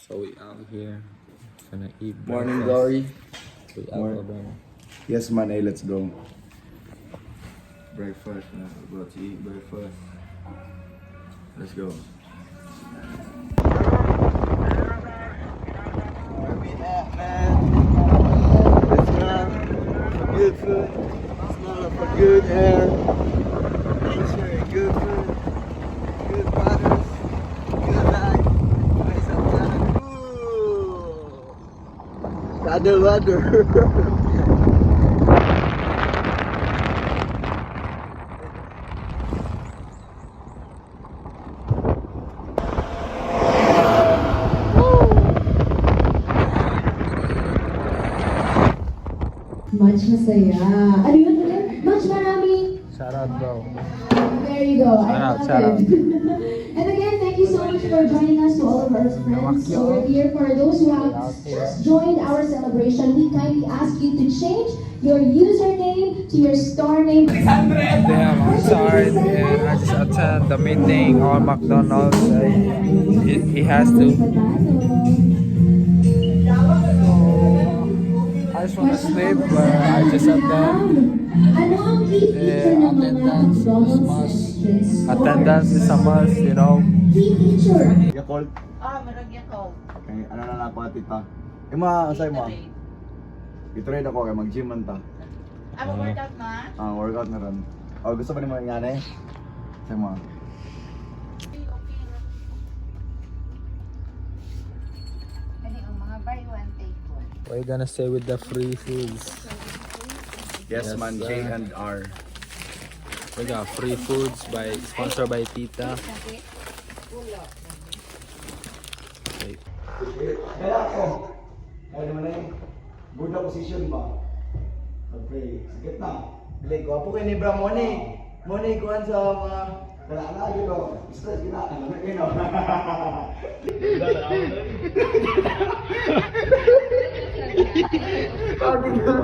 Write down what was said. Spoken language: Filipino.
So we out here. Gonna eat breakfast. Morning glory. We out bro. Yes man, hey, let's go. Breakfast, we're about to eat breakfast. Let's go. Where we at, man? Let's go. For good food. Smell for good air. Nature, good food. Good brothers. Good life. Nice outside. Ooh. Cuddle weather. Much masaya. Ano yun ulit? Much marami. Shout out bro. There you go. I Shout out. love it. And again, thank you so much for joining us to all of our friends over here. For those who have just joined our celebration, we kindly ask you to change your username to your store name. Damn, I'm sorry, man. I just attended the meeting on McDonald's. He has to. I just want to sleep, but I just attend. Attendance is a must. Attendance is a must, you know. Yakult. Marag Yakult. Kay ano na lang ako tita. Ima asay mo. Itrade ako kay mag-gym man ta. Workout na? Workout na ron. Oh, gusto pa ni mo ngane? Say mo. Kani ang mga buy one take one. We're gonna stay with the free foods. Yes, man, sir. J and R. We got free foods sponsored by Tita. Okay. Kaya ako. Kaya naman na yung good na position ba? Okay, sakit na. Dili ko apo kay ni Bra Moni. Moni kuan sa mga kala yun o. Stress gina. Ano na yun o. Pagod na.